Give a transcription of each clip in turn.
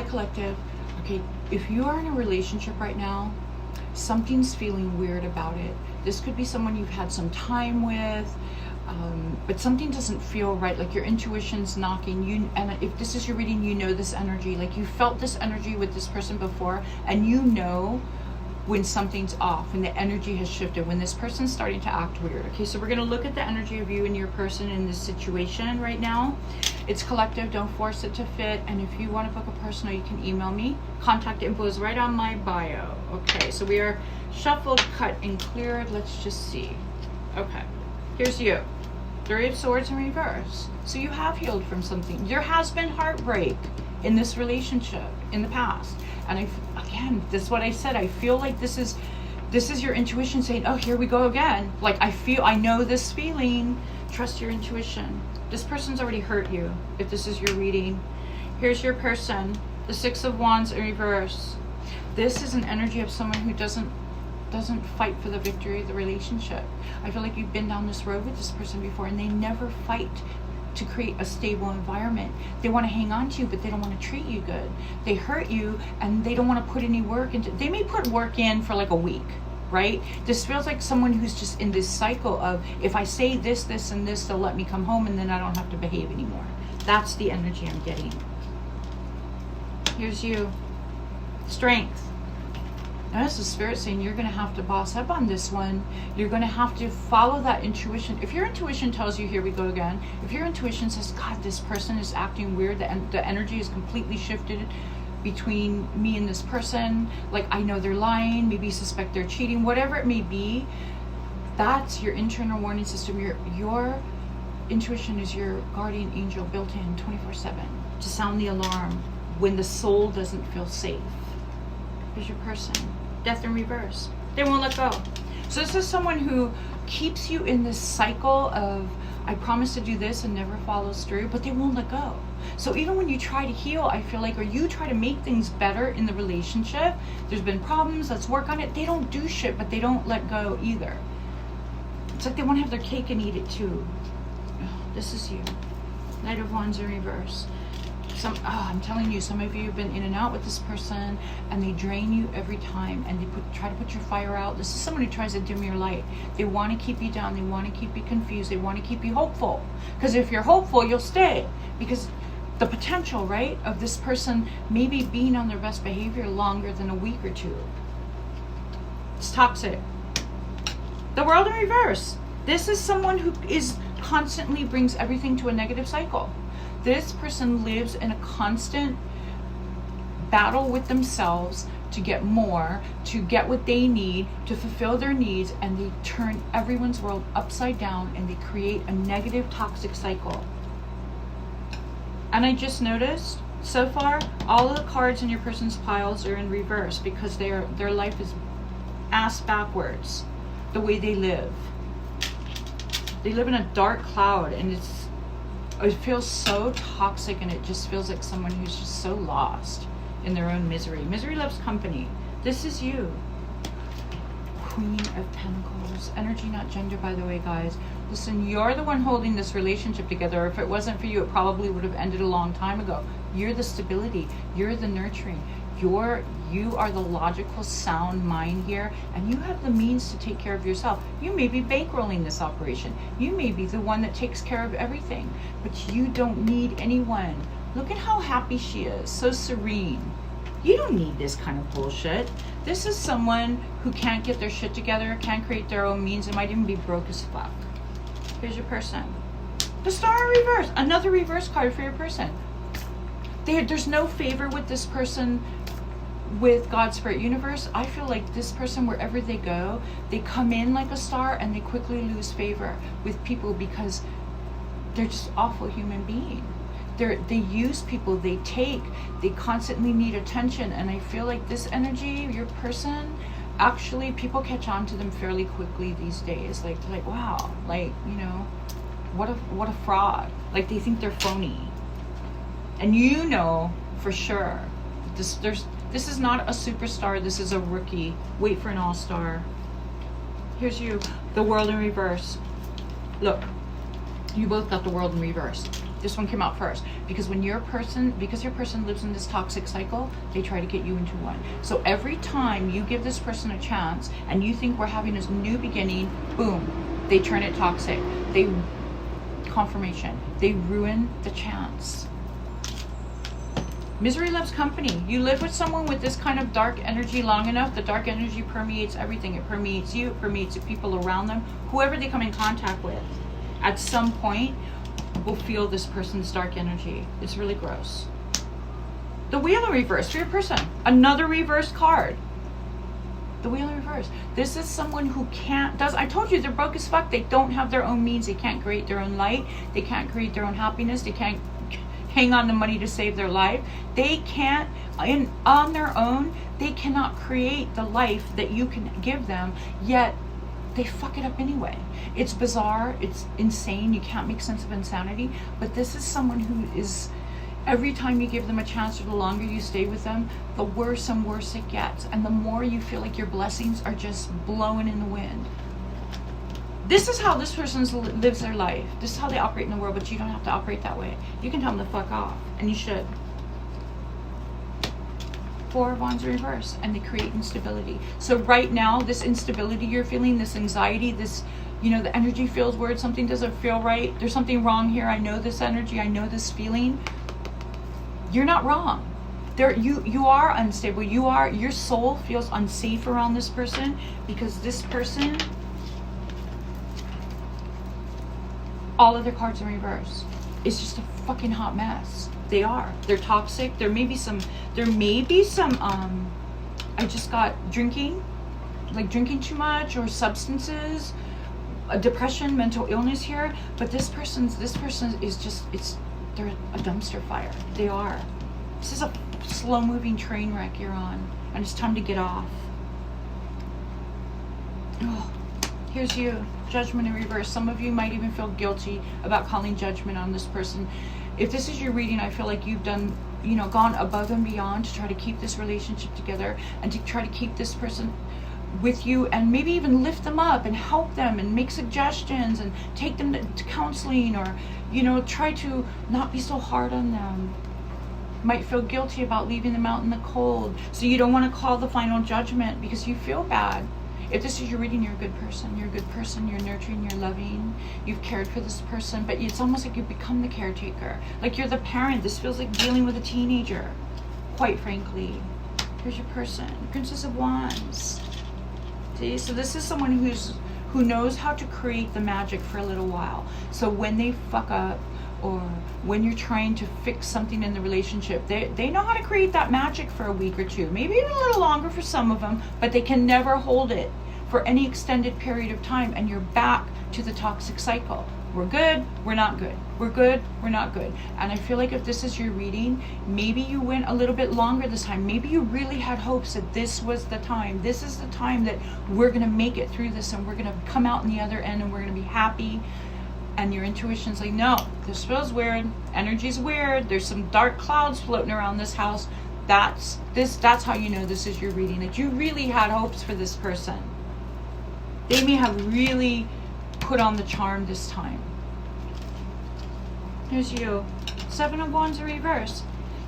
collective. Okay, if you are in a relationship right now, something's feeling weird about it. This could be someone you've had some time with, but something doesn't feel right. Like your intuition's knocking you. And if this is your reading, you know this energy. Like you felt this energy with this person before, and you know when something's off, when the energy has shifted, when this person's starting to act weird. Okay, so we're going to look at the energy of you and your person in this situation right now. It's collective. Don't force it to fit. And if you want to book a personal, you can email me. Contact info is right on my bio. Okay, so we are shuffled, cut, and cleared. Let's just see. Okay, here's you. Three of Swords in reverse. So you have healed from something. There has been heartbreak in this relationship in the past. And again, this is what I said. I feel like this is your intuition saying, oh, here we go again. Like I know this feeling. Trust your intuition. This person's already hurt you, if this is your reading. Here's your person, the Six of Wands in reverse. This is an energy of someone who doesn't fight for the victory of the relationship. I feel like you've been down this road with this person before, and they never fight to create a stable environment. They want to hang on to you, but they don't want to treat you good. They hurt you, and they don't want to put any work into. They may put work in for like a week, right? This feels like someone who's just in this cycle of, if I say this, this, and this, they'll let me come home, and then I don't have to behave anymore. That's the energy I'm getting. Here's you. Strength. Notice the Spirit saying you're going to have to boss up on this one. You're going to have to follow that intuition. If your intuition tells you, here we go again. If your intuition says, God, this person is acting weird, the energy is completely shifted between me and this person. Like, I know they're lying, maybe suspect they're cheating, whatever it may be. That's your internal warning system. Your intuition is your guardian angel built in 24/7 to sound the alarm when the soul doesn't feel safe. Here's your person. Death in reverse. They won't let go. So this is someone who keeps you in this cycle of, I promise to do this, and never follows through, but they won't let go. So even when you try to heal, I feel like, or you try to make things better in the relationship, there's been problems, let's work on it. They don't do shit, but they don't let go either. It's like they want to have their cake and eat it too. This is you. Knight of Wands in reverse. I'm telling you, some of you have been in and out with this person, and they drain you every time, and they try to put your fire out. This is someone who tries to dim your light. They want to keep you down. They want to keep you confused. They want to keep you hopeful. Because if you're hopeful, you'll stay. Because the potential, right, of this person maybe being on their best behavior longer than a week or two. It's toxic. The World in reverse. This is someone who constantly brings everything to a negative cycle. This person lives in a constant battle with themselves to get more, to get what they need, to fulfill their needs, and they turn everyone's world upside down, and they create a negative, toxic cycle. And I just noticed, so far, all of the cards in your person's piles are in reverse because their life is ass backwards, the way they live. They live in a dark cloud, and it feels so toxic, and it just feels like someone who's just so lost in their own misery. Misery loves company. This is you. Queen of Pentacles. Energy, not gender, by the way, guys. Listen, you're the one holding this relationship together. If it wasn't for you, it probably would have ended a long time ago. You're the stability. You're the nurturing. You are the logical, sound mind here, and you have the means to take care of yourself. You may be bankrolling this operation. You may be the one that takes care of everything, but you don't need anyone. Look at how happy she is, so serene. You don't need this kind of bullshit. This is someone who can't get their shit together, can't create their own means, and might even be broke as fuck. Here's your person. The Star in reverse. Another reverse card for your person. There's no favor with this person with God's Spirit Universe. I feel like this person, wherever they go, they come in like a star, and they quickly lose favor with people because they're just awful human beings. They use people, they constantly need attention, and I feel like this energy, your person, actually people catch on to them fairly quickly these days. Like wow, like, you know, what a fraud. Like, they think they're phony, and you know for sure this is not a superstar. This is a rookie. Wait for an all-star. Here's you, the World in reverse. Look, you both got the World in reverse. This one came out first because your person lives in this toxic cycle, they try to get you into one. So every time you give this person a chance and you think we're having this new beginning, boom, they turn it toxic. Confirmation. They ruin the chance. Misery loves company. You live with someone with this kind of dark energy long enough, the dark energy permeates everything. It permeates you, it permeates the people around them, whoever they come in contact with. At some point, will feel this person's dark energy. It's really gross. The Wheel in reverse for your person. Another reverse card. The Wheel in reverse. This is someone who I told you they're broke as fuck. They don't have their own means. They can't create their own light. They can't create their own happiness. They can't hang on to money to save their life. They can't, on their own, they cannot create the life that you can give them, yet they fuck it up anyway. It's bizarre, it's insane, you can't make sense of insanity, but this is someone who is, every time you give them a chance or the longer you stay with them, the worse and worse it gets, and the more you feel like your blessings are just blowing in the wind. This is how this person lives their life. This is how they operate in the world, but you don't have to operate that way. You can tell them to fuck off, and you should. Four of Wands reverse, and they create instability. So right now, this instability you're feeling, this anxiety, this, the energy feels weird, something doesn't feel right, there's something wrong here, I know this energy, I know this feeling. You're not wrong. You are unstable. Your soul feels unsafe around this person because this person, all of their cards in reverse. It's just a fucking hot mess. They are. They're toxic. There may be some I just got drinking too much, or substances, a depression, mental illness here, but this person is just, they're a dumpster fire. They are. This is a slow moving train wreck you're on, and it's time to get off. Oh, here's you. Judgment in reverse. Some of you might even feel guilty about calling judgment on this person. If this is your reading, I feel like you've done, gone above and beyond to try to keep this relationship together and to try to keep this person with you, and maybe even lift them up and help them and make suggestions and take them to counseling, or, try to not be so hard on them. Might feel guilty about leaving them out in the cold. So you don't want to call the final judgment because you feel bad. If this is your reading, you're a good person. You're a good person. You're nurturing. You're loving. You've cared for this person, but it's almost like you become the caretaker. Like you're the parent. This feels like dealing with a teenager, quite frankly. Here's your person. Princess of Wands. See, so this is someone who knows how to create the magic for a little while. So when they fuck up, or when you're trying to fix something in the relationship, they know how to create that magic for a week or two, maybe even a little longer for some of them, but they can never hold it for any extended period of time, and you're back to the toxic cycle. We're good, we're not good. We're good, we're not good. And I feel like if this is your reading, maybe you went a little bit longer this time. Maybe you really had hopes that this was the time. This is the time that we're going to make it through this, and we're going to come out in the other end, and we're going to be happy. And your intuition's like, no, this feels weird. Energy's weird. There's some dark clouds floating around this house. That's how you know this is your reading. That you really had hopes for this person. They may have really put on the charm this time. Here's you. Seven of Wands in reverse.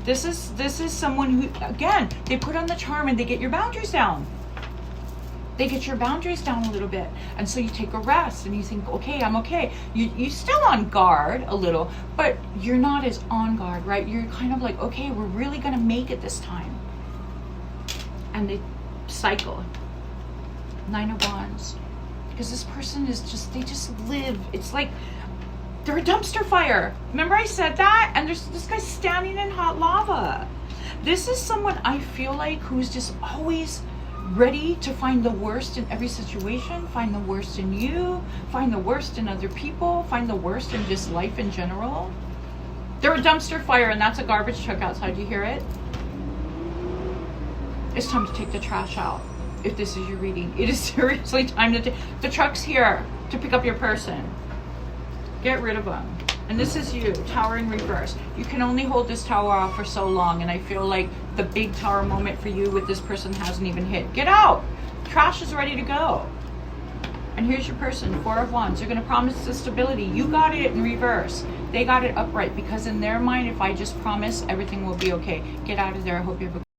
This is someone who, again, they put on the charm and they get your boundaries down. They get your boundaries down a little bit. And so you take a rest and you think, okay, I'm okay. You're still on guard a little, but you're not as on guard, right? You're kind of like, okay, we're really going to make it this time. And they cycle. Nine of Wands. Because this person is just, they just live. It's like they're a dumpster fire. Remember I said that? And there's this guy standing in hot lava. This is someone I feel like who's just always ready to find the worst in every situation, find the worst in you, find the worst in other people, find the worst in just life in general. They're a dumpster fire, and that's a garbage truck outside. You hear it? It's time to take the trash out. If this is your reading, it is seriously time to take the truck's here to pick up your person. Get rid of them. And this is you, Tower in reverse. You can only hold this tower off for so long, and I feel like the big tower moment for you with this person hasn't even hit. Get out! Trash is ready to go. And here's your person, Four of Wands. They're going to promise the stability. You got it in reverse. They got it upright because in their mind, if I just promise, everything will be okay. Get out of there. I hope you have a